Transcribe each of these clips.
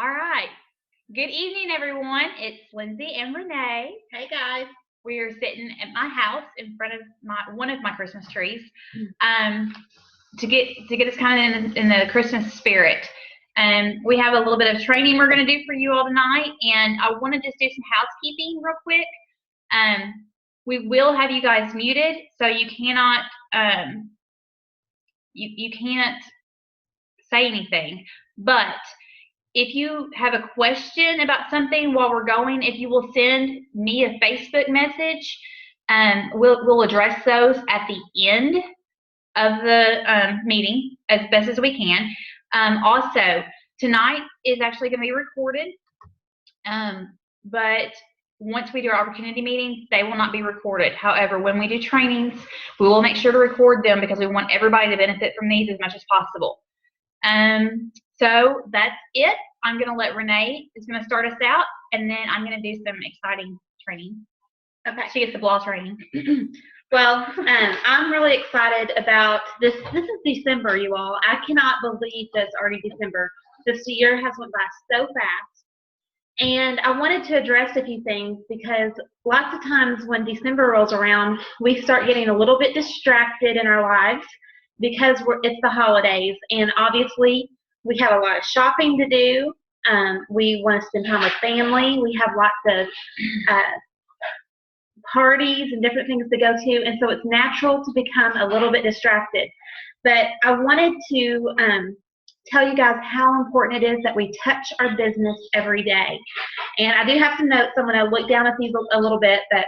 All right. Good evening, everyone. It's Lindsay and Renee. Hey guys. We are sitting at my house in front of one of my Christmas trees, to get us kind of in the Christmas spirit. And we have a little bit of training we're going to do for you all tonight, and I want to just do some housekeeping real quick. We will have you guys muted, so you cannot you can't say anything, but if you have a question about something while we're going, if you will send me a Facebook message, we'll address those at the end of the meeting as best as we can. Also, tonight is actually going to be recorded, but once we do our opportunity meetings, they will not be recorded. However, when we do trainings, we will make sure to record them because we want everybody to benefit from these as much as possible. So that's it. I'm going to let Renee is going to start us out, and then I'm going to do some exciting training. Okay. She gets the ball training. Well, I'm really excited about this. This is December, you all. I cannot believe that it's already December. This year has went by so fast. And I wanted to address a few things because lots of times when December rolls around, we start getting a little bit distracted in our lives because it's the holidays, and obviously we have a lot of shopping to do. We want to spend time with family. We have lots of parties and different things to go to, and so it's natural to become a little bit distracted. But I wanted to tell you guys how important it is that we touch our business every day. And I do have some notes. I'm going to look down at these a little bit, but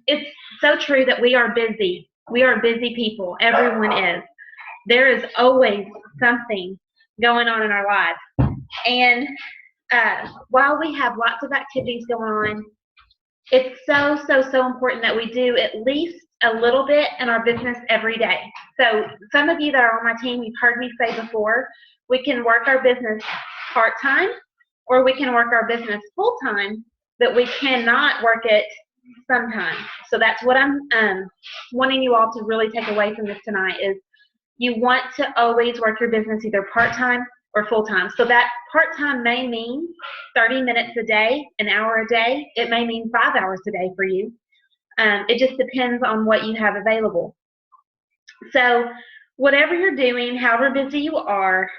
it's so true that we are busy. We are busy people. Everyone is. There is always something going on in our lives. And while we have lots of activities going on, it's so important that we do at least a little bit in our business every day. So some of you that are on my team, you've heard me say before, we can work our business part-time or we can work our business full-time, but we cannot work it sometimes. So that's what I'm wanting you all to really take away from this tonight is you want to always work your business either part-time or full-time. So that part-time may mean 30 minutes a day, an hour a day. It may mean 5 hours a day for you. It just depends on what you have available. So whatever you're doing, however busy you are,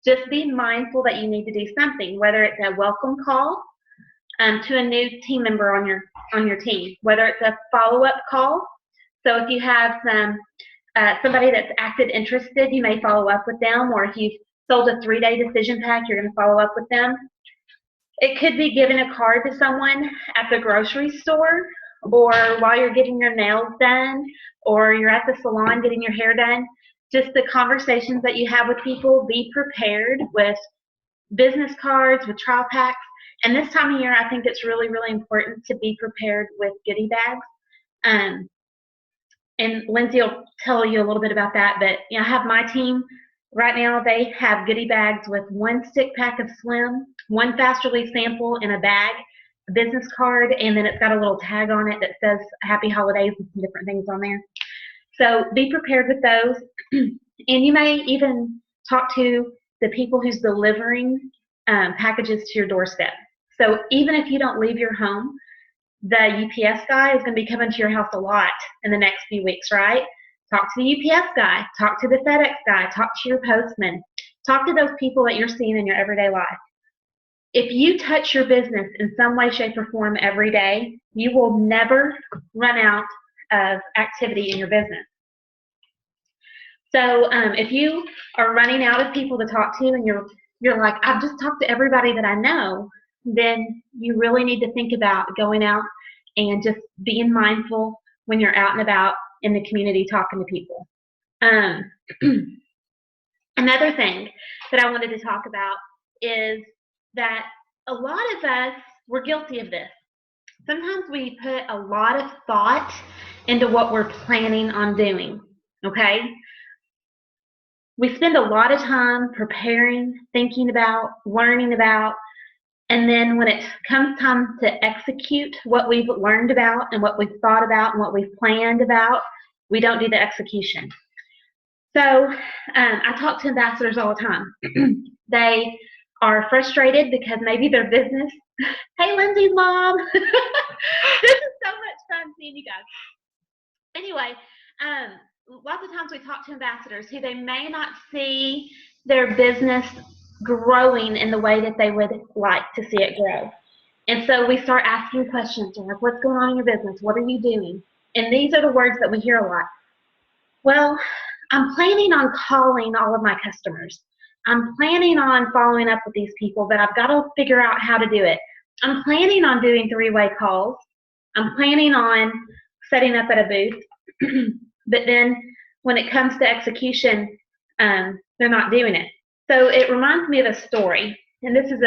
just be mindful that you need to do something, whether it's a welcome call to a new team member on your team, whether it's a follow-up call. So if you have somebody that's acted interested, you may follow up with them, or if you've sold a 3-day decision pack, you're going to follow up with them. It could be giving a card to someone at the grocery store, or while you're getting your nails done, or you're at the salon getting your hair done. Just the conversations that you have with people, be prepared with business cards, with trial packs. And this time of year, I think it's really important to be prepared with goodie bags. And Lindsay will tell you a little bit about that, but I have my team right now. They have goodie bags with 1 stick pack of Slim, 1 fast release sample in a bag, a business card, and then it's got a little tag on it that says Happy Holidays and some different things on there. So be prepared with those. And you may even talk to the people who's delivering packages to your doorstep. So even if you don't leave your home, the UPS guy is going to be coming to your house a lot in the next few weeks, right? Talk to the UPS guy, talk to the FedEx guy, talk to your postman, talk to those people that you're seeing in your everyday life. If you touch your business in some way, shape, or form every day, you will never run out of activity in your business. So if you are running out of people to talk to and you're like, I've just talked to everybody that I know, then you really need to think about going out and just being mindful when you're out and about in the community talking to people. Another thing that I wanted to talk about is that a lot of us, we're guilty of this. Sometimes we put a lot of thought into what we're planning on doing, okay? We spend a lot of time preparing, thinking about, learning about, and then when it comes time to execute what we've learned about and what we've thought about and what we've planned about, we don't do the execution. So I talk to ambassadors all the time. They are frustrated because maybe their business. Hey, Lindsay's mom. This is so much fun seeing you guys. Anyway, lots of times we talk to ambassadors who they may not see their business growing in the way that they would like to see it grow. And so we start asking questions like, what's going on in your business? What are you doing? And these are the words that we hear a lot. Well, I'm planning on calling all of my customers. I'm planning on following up with these people, but I've got to figure out how to do it. I'm planning on doing three-way calls. I'm planning on setting up at a booth. But then when it comes to execution, they're not doing it. So it reminds me of a story. And this is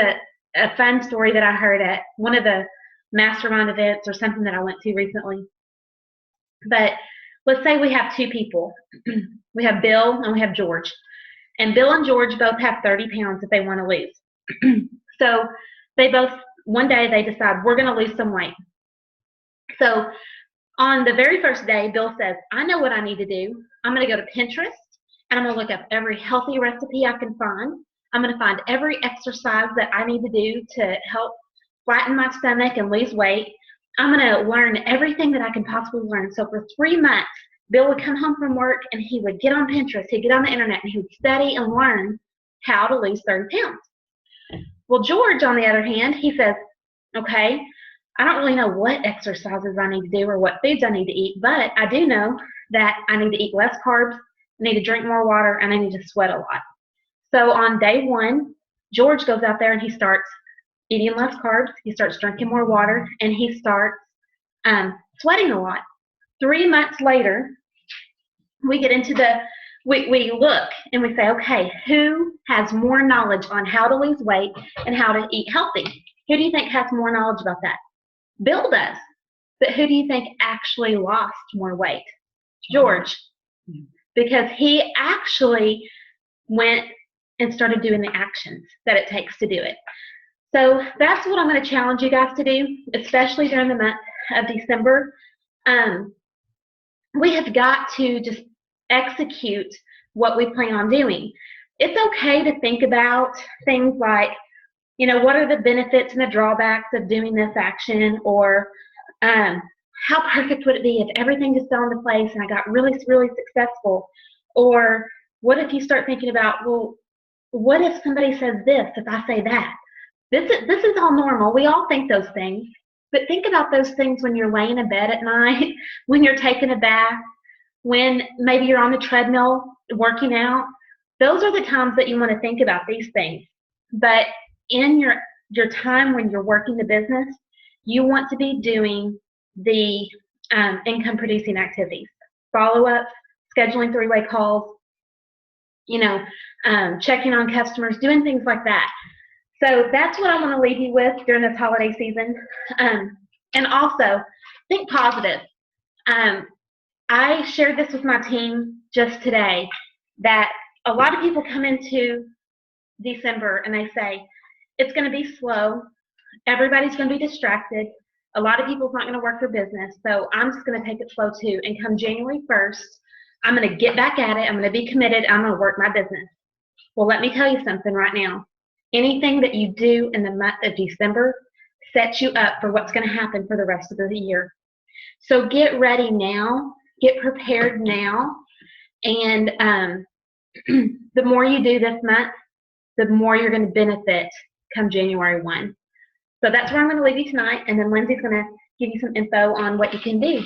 a fun story that I heard at one of the mastermind events or something that I went to recently. But let's say we have two people. We have Bill and we have George. And Bill and George both have 30 pounds that they want to lose. So they both, one day they decide, we're going to lose some weight. So on the very first day, Bill says, I know what I need to do. I'm going to go to Pinterest and I'm going to look up every healthy recipe I can find. I'm going to find every exercise that I need to do to help flatten my stomach and lose weight. I'm going to learn everything that I can possibly learn. So for 3 months, Bill would come home from work and he would get on Pinterest, he'd get on the internet, and he would study and learn how to lose 30 pounds. Well, George, on the other hand, he says, okay, I don't really know what exercises I need to do or what foods I need to eat, but I do know that I need to eat less carbs, I need to drink more water, and I need to sweat a lot. So on day one, George goes out there and he starts eating less carbs, he starts drinking more water, and he starts sweating a lot. 3 months later, we get into we look and we say, okay, who has more knowledge on how to lose weight and how to eat healthy? Who do you think has more knowledge about that? Bill does. But who do you think actually lost more weight? George. Because he actually went and started doing the actions that it takes to do it. So that's what I'm going to challenge you guys to do, especially during the month of December. We have got to just execute what we plan on doing. It's okay to think about things like, you know, what are the benefits and the drawbacks of doing this action, or how perfect would it be if everything just fell into place and I got really, really successful? Or what if you start thinking about, well, what if somebody says this if I say that? This is all normal. We all think those things. But think about those things when you're laying in bed at night, when you're taking a bath, when maybe you're on the treadmill working out. Those are the times that you want to think about these things. But in your time when you're working the business, you want to be doing the income producing activities, follow-up, scheduling three-way calls, checking on customers, doing things like that. So that's what I want to leave you with during this holiday season. And also, think positive. I shared this with my team just today, that a lot of people come into December and they say, it's going to be slow. Everybody's going to be distracted. A lot of people's not going to work their business. So I'm just going to take it slow too. And come January 1st, I'm going to get back at it. I'm going to be committed. I'm going to work my business. Well, let me tell you something right now. Anything that you do in the month of December sets you up for what's going to happen for the rest of the year. So get ready now. Get prepared now. And the more you do this month, the more you're going to benefit come January 1. So that's where I'm going to leave you tonight. And then Lindsay's going to give you some info on what you can do.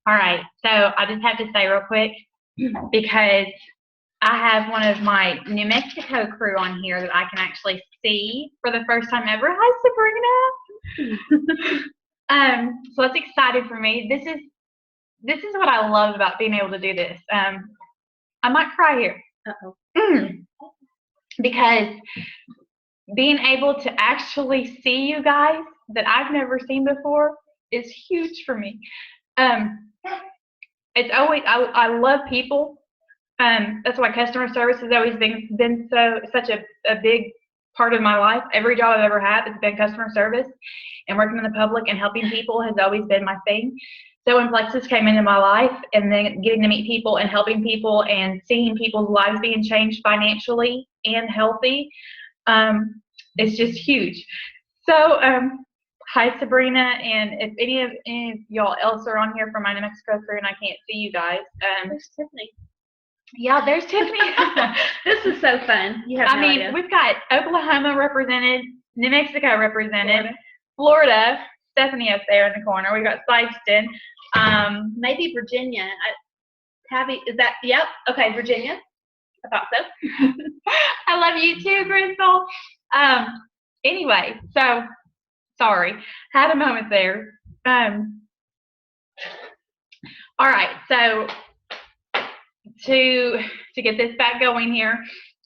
All right. So I just have to say real quick, because I have one of my New Mexico crew on here that I can actually see for the first time ever. Hi, Sabrina. So it's exciting for me. This is what I love about being able to do this. I might cry here. Because being able to actually see you guys that I've never seen before is huge for me. It's always, I love people. That's why customer service has always been such a big part of my life. Every job I've ever had has been customer service, and working in the public and helping people has always been my thing. So when Plexus came into my life, and then getting to meet people and helping people and seeing people's lives being changed financially and healthy, It's just huge. So, hi Sabrina, and if any of y'all else are on here from my New Mexico crew and I can't see you guys, There's Tiffany. Yeah, there's Tiffany. This is so fun. You have no idea. We've got Oklahoma represented, New Mexico represented, Florida, Stephanie up there in the corner. We've got Sikeston. Maybe Virginia. Tabby, is that? Yep. Okay, Virginia. I thought so. I love you too, Crystal. Anyway, so sorry, had a moment there. All right, so to get this back going here,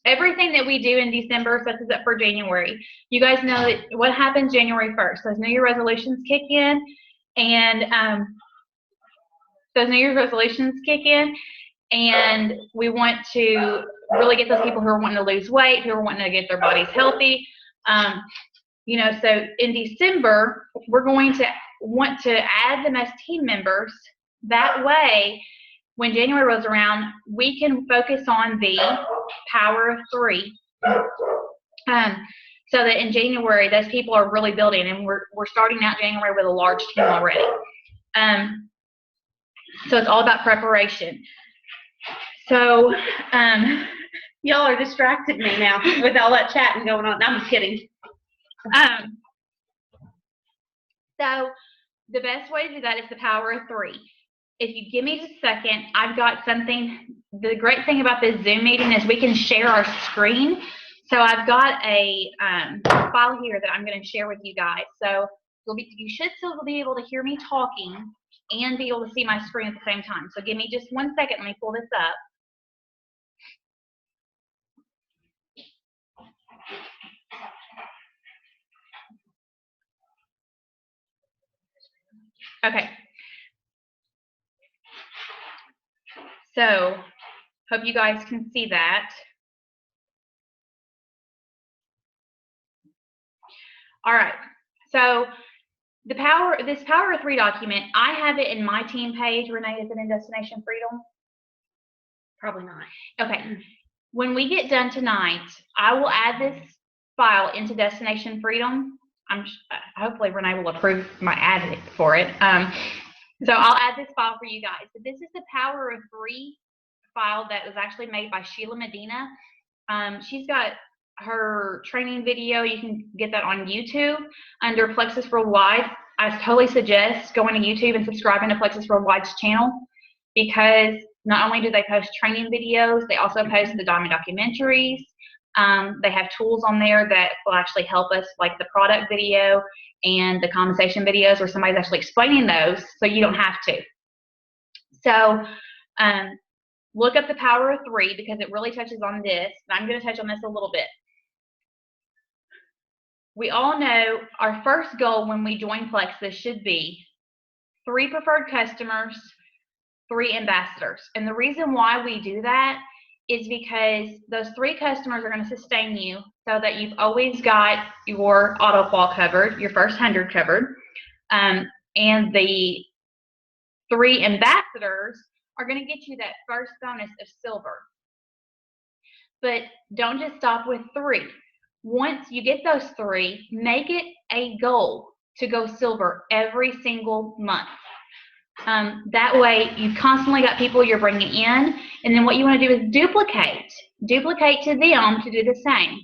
everything that we do in December sets us up for January. You guys know that what happens January 1st. Those New Year resolutions kick in, and we want to really get those people who are wanting to lose weight, who are wanting to get their bodies healthy. So in December, we're going to want to add them as team members. That way, when January rolls around, we can focus on the power of 3. So that in January, those people are really building, and we're starting out January with a large team already. So it's all about preparation. So y'all are distracted me now with all that chatting going on. I'm just kidding. So the best way to do that is the power of 3. If you give me just a second, I've got something. The great thing about this Zoom meeting is we can share our screen. So I've got a file here that I'm going to share with you guys. So you should still be able to hear me talking and be able to see my screen at the same time. So give me just 1 second. Let me pull this up. Okay. So, hope you guys can see that. All right. So, this Power of 3 document, I have it in my team page. Renee, is it in Destination Freedom? Probably not. Okay. When we get done tonight, I will add this file into Destination Freedom. Hopefully Renee will approve my add for it. So I'll add this file for you guys. But this is the Power of 3 file that was actually made by Sheila Medina. She's got her training video. You can get that on YouTube under Plexus Worldwide. I totally suggest going to YouTube and subscribing to Plexus Worldwide's channel, because not only do they post training videos, they also post the Diamond documentaries. They have tools on there that will actually help us, like the product video and the conversation videos where somebody's actually explaining those, so you don't have to. So look up the Power of 3, because it really touches on this. And I'm going to touch on this a little bit. We all know our first goal when we join Plexus should be 3 preferred customers, 3 ambassadors. And the reason why we do that is because those 3 customers are going to sustain you, so that you've always got your auto qual covered, your first 100 covered, and the 3 ambassadors are going to get you that first bonus of silver. But don't just stop with 3. Once you get those 3, make it a goal to go silver every single month. That way, you've constantly got people you're bringing in, and then what you want to do is duplicate to them to do the same.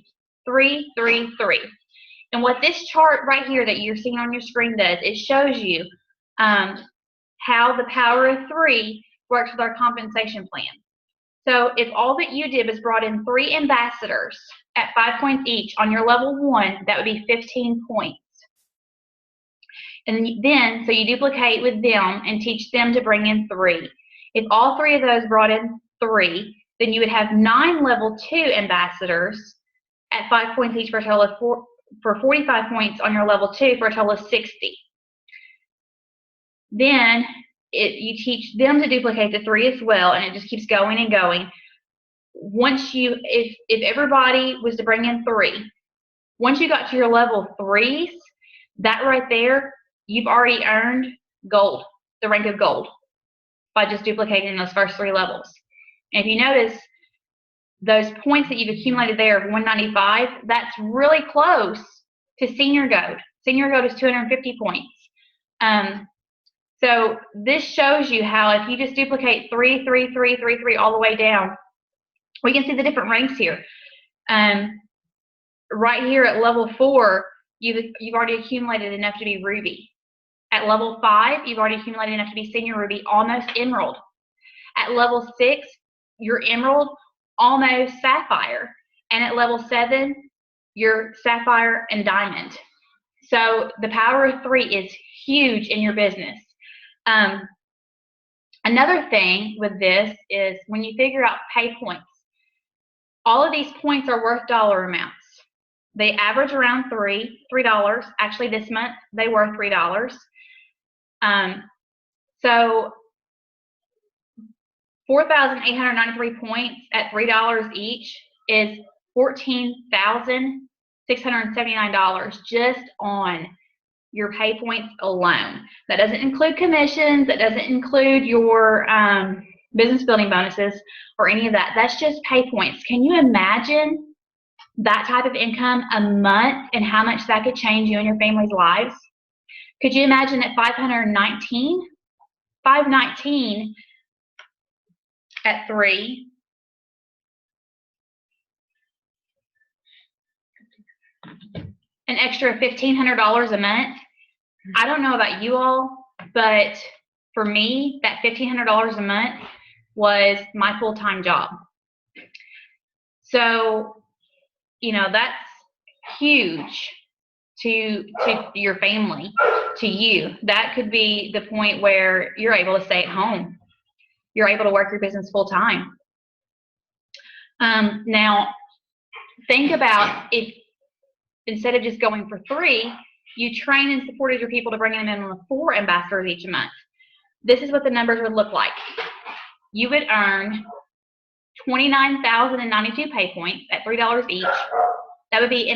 3, 3, 3. And what this chart right here that you're seeing on your screen does, it shows you how the Power of 3 works with our compensation plan. So if all that you did was brought in 3 ambassadors at 5 points each on your level 1, that would be 15 points. And then, so you duplicate with them and teach them to bring in 3. If all 3 of those brought in 3, then you would have 9 level 2 ambassadors at 5 points each for a total of for 45 points on your level 2 for a total of 60. Then you teach them to duplicate the 3 as well, and it just keeps going and going. Once if everybody was to bring in 3, once you got to your level 3s, that right there, you've already earned gold, the rank of gold, by just duplicating those first 3 levels. And if you notice, those points that you've accumulated there of 195, that's really close to Senior Gold. Senior Gold is 250 points. So this shows you how if you just duplicate 3, 3, 3, 3, 3 all the way down, we can see the different ranks here. Right here at level 4, you've already accumulated enough to be Ruby. At level 5, you've already accumulated enough to be Senior Ruby, almost Emerald. At level 6, you're Emerald, almost Sapphire. And at level 7, you're Sapphire and Diamond. So the power of 3 is huge in your business. Another thing with this is when you figure out pay points, all of these points are worth dollar amounts. They average around $3. Actually, this month they were $3. So 4,893 points at $3 each is $14,679 just on your pay points alone. That doesn't include commissions. That doesn't include your business building bonuses or any of that. That's just pay points. Can you imagine that type of income a month and how much that could change you and your family's lives? Could you imagine at 519? 519 at 3. An extra $1,500 a month. I don't know about you all, but for me, that $1,500 a month was my full-time job. So, you know, that's huge to your family, to you. That could be the point where you're able to stay at home. You're able to work your business full-time. Now, think about if instead of just going for 3, you train and supported your people to bring in a minimum of 4 ambassadors each month. This is what the numbers would look like. You would earn 29,092 pay points at $3 each. That would be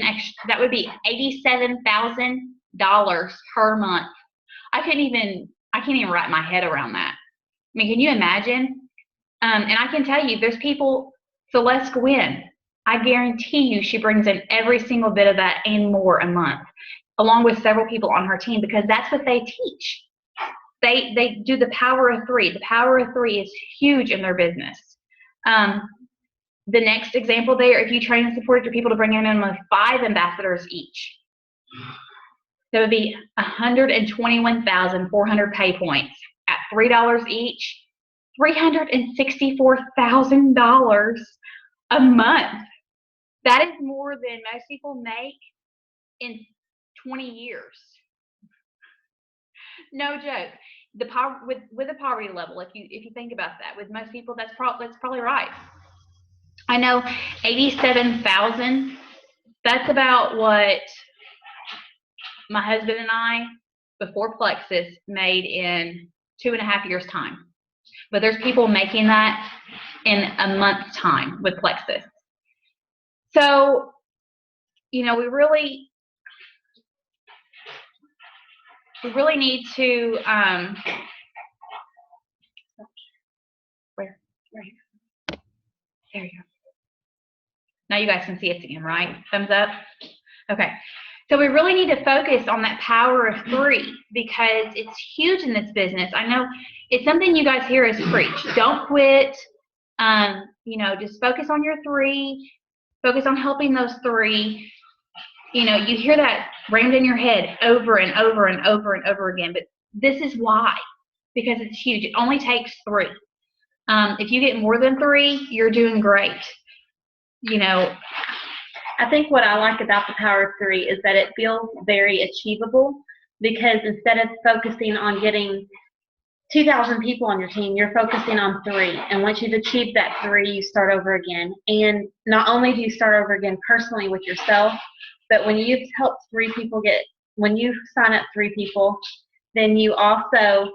$87,000 per month. I can't even wrap my head around that. I mean, can you imagine? And I can tell you, there's people, Celeste Gwynn, I guarantee you she brings in every single bit of that and more a month, along with several people on her team, because that's what they teach. They do the power of 3. The power of 3 is huge in their business. The next example there, if you train and support your people to bring in a minimum of 5 ambassadors each, that would be 121,400 pay points at $3 each, $364,000 a month. That is more than most people make in 20 years. No joke. The power with the poverty level, if you think about that, with most people, that's probably right. I know 87,000. That's about what my husband and I, before Plexus, made in 2.5 years' time. But there's people making that in a month's time with Plexus. So, you know, we really need to where? Right here. There you go. Now you guys can see us again, right? Thumbs up. Okay. So we really need to focus on that power of 3 because it's huge in this business. I know it's something you guys hear us preach. Don't quit. You know, just focus on your 3. Focus on helping those 3. You know, you hear that rammed in your head over and over and over and over again. But this is why. Because it's huge. It only takes 3. If you get more than 3, you're doing great. You know, I think what I like about the power of 3 is that it feels very achievable, because instead of focusing on getting 2,000 people on your team, you're focusing on 3. And once you've achieved that 3, you start over again. And not only do you start over again personally with yourself, but when you've helped 3 people when you sign up 3 people, then you also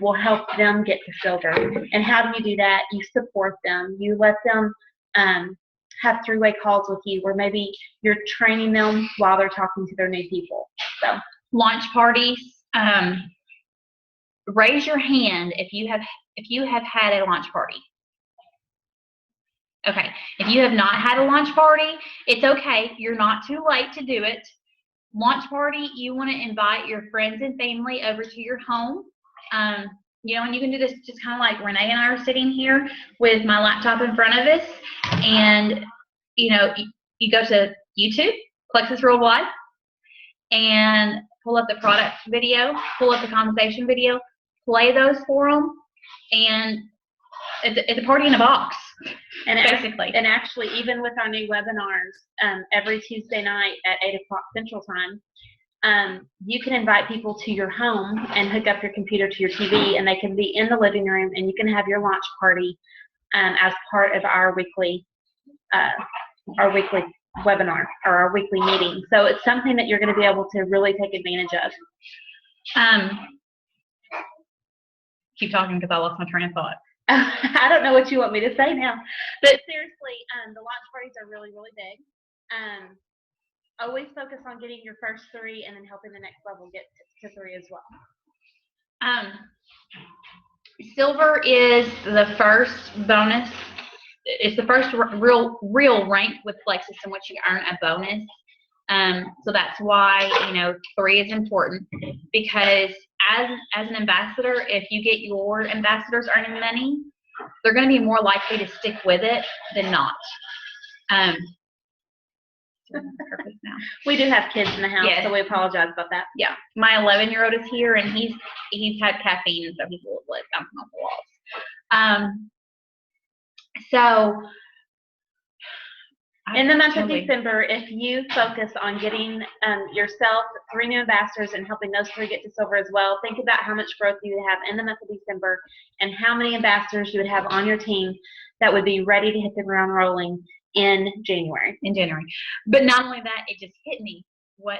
will help them get to silver. And how do you do that? You support them. You let them have 3-way calls with you, where maybe you're training them while they're talking to their new people. So launch parties. Raise your hand if you have had a launch party. Okay. If you have not had a launch party, it's okay. You're not too late to do it. Launch party, you want to invite your friends and family over to your home. And you can do this just kind of like Renee and I are sitting here with my laptop in front of us, and you go to YouTube, Plexus Worldwide, and pull up the product video, pull up the conversation video, play those for them, and it's a party in a box. And basically. And actually, even with our new webinars, every Tuesday night at 8 o'clock Central Time, you can invite people to your home and hook up your computer to your TV, and they can be in the living room, and you can have your launch party as part of our weekly webinar or our weekly meeting. So it's something that you're going to be able to really take advantage of. Keep talking because I lost my train of thought. I don't know what you want me to say now, but seriously, the launch parties are really, really big. Always focus on getting your first 3 and then helping the next level get to 3 as well. Silver is the first bonus. It's the first real rank with Plexus in which you earn a bonus. So that's why 3 is important, because as an ambassador, if you get your ambassadors earning money, they're going to be more likely to stick with it than not. We do have kids in the house, yes. So we apologize about that. Yeah, my 11-year-old is here, and he's had caffeine, so he's a little bit bouncing off the walls. So in the month of December, if you focus on getting yourself 3 new ambassadors and helping those 3 get to silver as well, think about how much growth you would have in the month of December and how many ambassadors you would have on your team that would be ready to hit the ground rolling in January. But not only that, it just hit me. My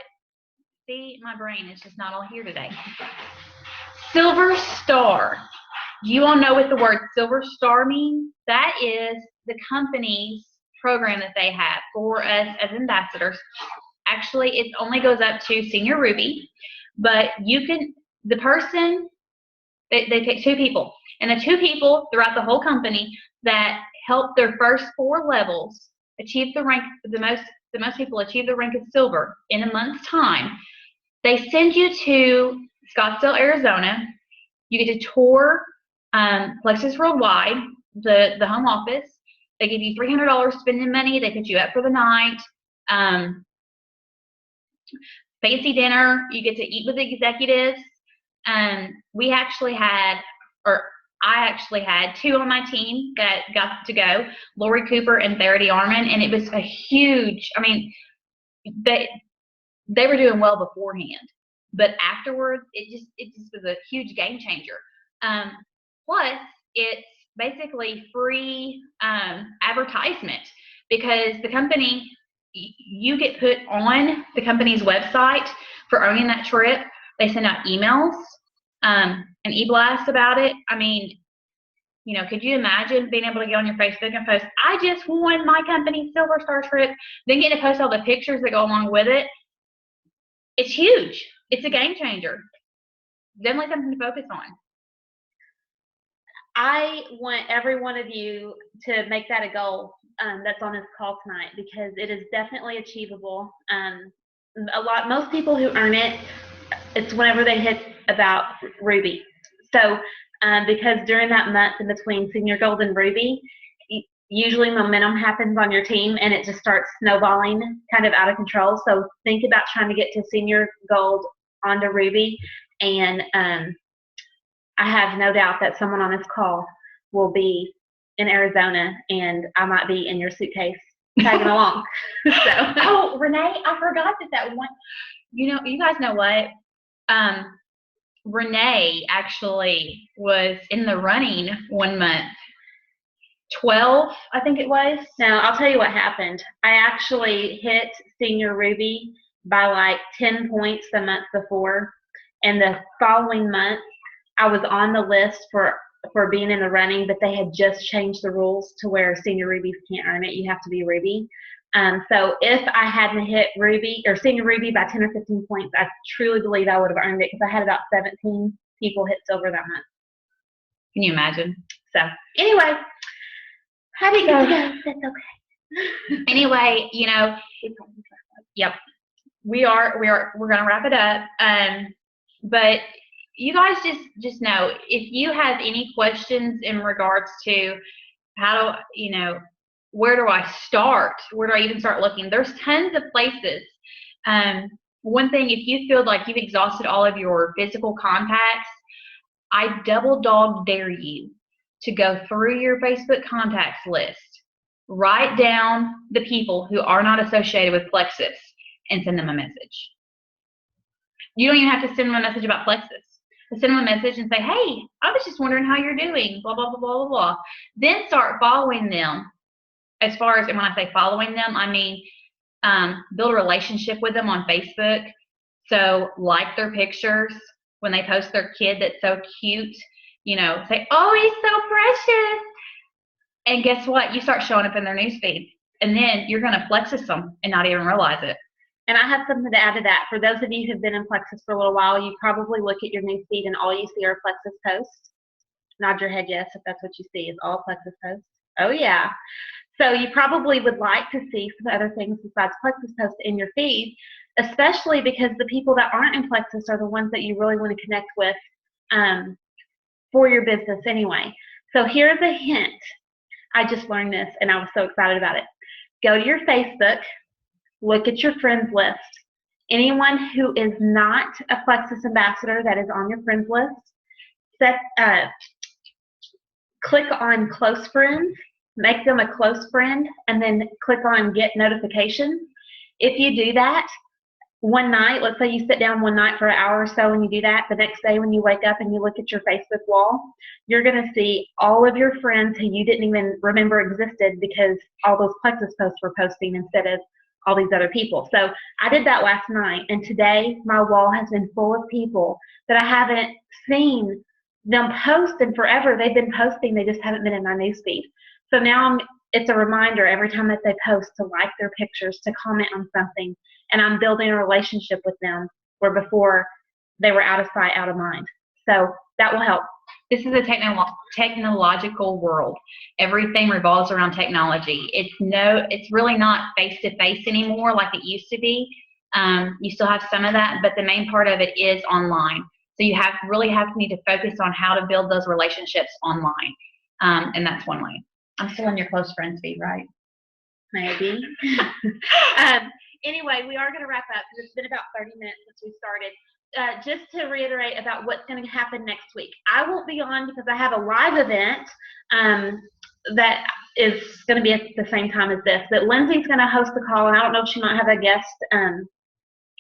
brain is just not all here today. Silver Star. Do you all know what the word Silver Star means? That is the company's program that they have for us as ambassadors. Actually, it only goes up to Senior Ruby, but they pick 2 people, and the 2 people throughout the whole company that help their first 4 levels achieve the rank, the most people achieve the rank of silver in a month's time. They send you to Scottsdale, Arizona. You get to tour Plexus Worldwide, the home office. They give you $300 spending money. They put you up for the night. Fancy dinner. You get to eat with the executives. I actually had 2 on my team that got to go, Lori Cooper and Verity Arman, and it was a huge, they were doing well beforehand, but afterwards, it just was a huge game changer. Plus, it's basically free advertisement, because the company, you get put on the company's website for owning that trip. They send out emails, an e-blast about it. Could you imagine being able to go on your Facebook and post, I just won my company's Silver Star trip, then getting to post all the pictures that go along with it? It's huge. It's a game changer. Definitely something to focus on. I want every one of you to make that a goal that's on this call tonight, because it is definitely achievable. Most people who earn it, it's whenever they hit about Ruby. So because during that month in between Senior Gold and Ruby, usually momentum happens on your team, and it just starts snowballing kind of out of control. So think about trying to get to Senior Gold onto Ruby, and I have no doubt that someone on this call will be in Arizona, and I might be in your suitcase tagging along. So. Oh, Renee, I forgot that one. You guys know what? Renee actually was in the running one month. 12, I think it was. Now, I'll tell you what happened. I actually hit Senior Ruby by like 10 points the month before, and the following month, I was on the list for being in the running, but they had just changed the rules to where Senior Rubies can't earn it. You have to be Ruby. So if I hadn't hit Ruby or Senior Ruby by 10 or 15 points, I truly believe I would have earned it, because I had about 17 people hit silver that month. Can you imagine? So anyway, I didn't get to go. That's okay. Anyway, yep, we're going to wrap it up. But you guys just know, if you have any questions in regards to how do, where do I start? Where do I even start looking? There's tons of places. One thing, if you feel like you've exhausted all of your physical contacts, I double dog dare you to go through your Facebook contacts list, write down the people who are not associated with Plexus, and send them a message. You don't even have to send them a message about Plexus. Send them a message and say, hey, I was just wondering how you're doing, blah, blah, blah, blah, blah, blah. Then start following them. As far as, and when I say following them, I mean build a relationship with them on Facebook. So like their pictures when they post their kid that's so cute, say, oh, he's so precious. And guess what? You start showing up in their newsfeed. And then you're going to Plexus them and not even realize it. And I have something to add to that. For those of you who've been in Plexus for a little while, you probably look at your newsfeed and all you see are Plexus posts. Nod your head yes if that's what you see, is all Plexus posts. Oh, yeah. So you probably would like to see some other things besides Plexus posts in your feed, especially because the people that aren't in Plexus are the ones that you really want to connect with for your business anyway. So here's a hint. I just learned this and I was so excited about it. Go to your Facebook, look at your friends list. Anyone who is not a Plexus ambassador that is on your friends list, click on close friends, make them a close friend, and then click on get notifications. If you do that, one night, let's say you sit down one night for an hour or so and you do that, the next day when you wake up and you look at your Facebook wall, you're going to see all of your friends who you didn't even remember existed because all those Plexus posts were posting instead of all these other people. So I did that last night, and today my wall has been full of people that I haven't seen them post in forever. They've been posting, they just haven't been in my newsfeed. So now it's a reminder every time that they post to like their pictures, to comment on something, and I'm building a relationship with them where before they were out of sight, out of mind. So that will help. This is a technological world. Everything revolves around technology. It's really not face-to-face anymore like it used to be. You still have some of that, but the main part of it is online. So you need to focus on how to build those relationships online. And that's one way. I'm still in your close friends feed, right? Maybe. Anyway, we are going to wrap up because it's been about 30 minutes since we started. Just to reiterate about what's going to happen next week. I won't be on because I have a live event that is going to be at the same time as this. But Lindsay's going to host the call, and I don't know if she might have a guest. I'm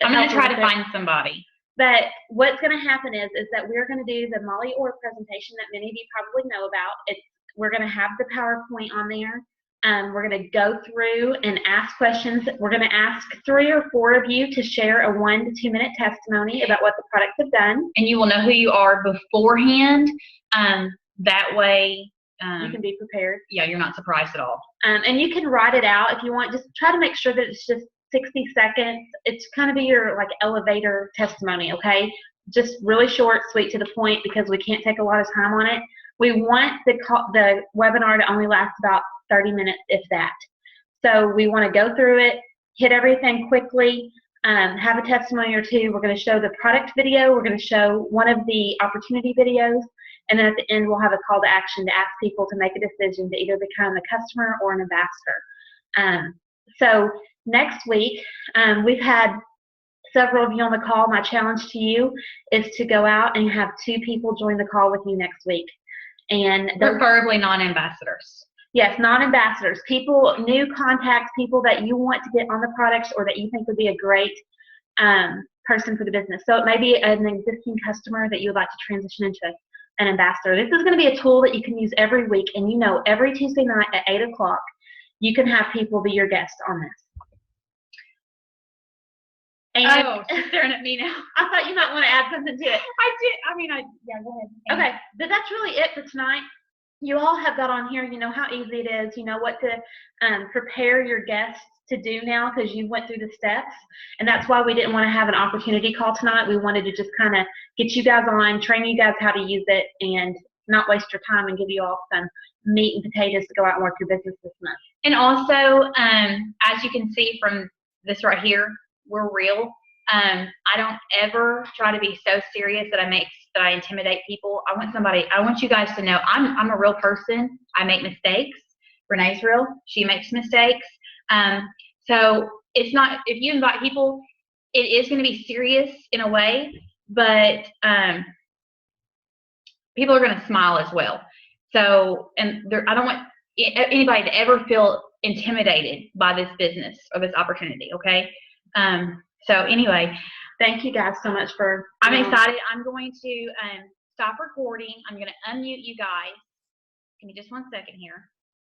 going to try to find somebody. But what's going to happen is that we're going to do the Molly Orr presentation that many of you probably know about. We're going to have the PowerPoint on there. We're going to go through and ask questions. We're going to ask 3 or 4 of you to share a 1 to 2 minute testimony about what the products have done. And you will know who you are beforehand. That way you can be prepared. Yeah, you're not surprised at all. And you can write it out if you want. Just try to make sure that it's just 60 seconds. It's kind of be your elevator testimony, okay? Just really short, sweet, to the point, because we can't take a lot of time on it. We want the webinar to only last about 30 minutes, if that. So we want to go through it, hit everything quickly, have a testimony or two. We're going to show the product video. We're going to show one of the opportunity videos. And then at the end, we'll have a call to action to ask people to make a decision to either become a customer or an ambassador. So next week, we've had several of you on the call. My challenge to you is to go out and have 2 people join the call with you next week. And preferably non-ambassadors. Yes, non-ambassadors, people, new contacts, people that you want to get on the products or that you think would be a great person for the business. So it may be an existing customer that you would like to transition into an ambassador. This is going to be a tool that you can use every week, and every Tuesday night at 8 o'clock, you can have people be your guest on this. And she's staring at me now. I thought you might want to add something to it. Yeah, go ahead. Okay, but that's really it for tonight. You all have got on here, you know how easy it is, you know what to prepare your guests to do now because you went through the steps. And that's why we didn't want to have an opportunity call tonight. We wanted to just kind of get you guys on, train you guys how to use it, and not waste your time and give you all some meat and potatoes to go out and work your business this month. And also, as you can see from this right here, we're real. I don't ever try to be so serious that I intimidate people. I want you guys to know I'm a real person. I make mistakes. Renee's real. She makes mistakes. So it's not, if you invite people, it is going to be serious in a way, but people are going to smile as well. So, and I don't want anybody to ever feel intimidated by this business or this opportunity. Okay. So anyway, thank you guys so much for. I'm excited. I'm going to stop recording. I'm going to unmute you guys. Give me just 1 second here.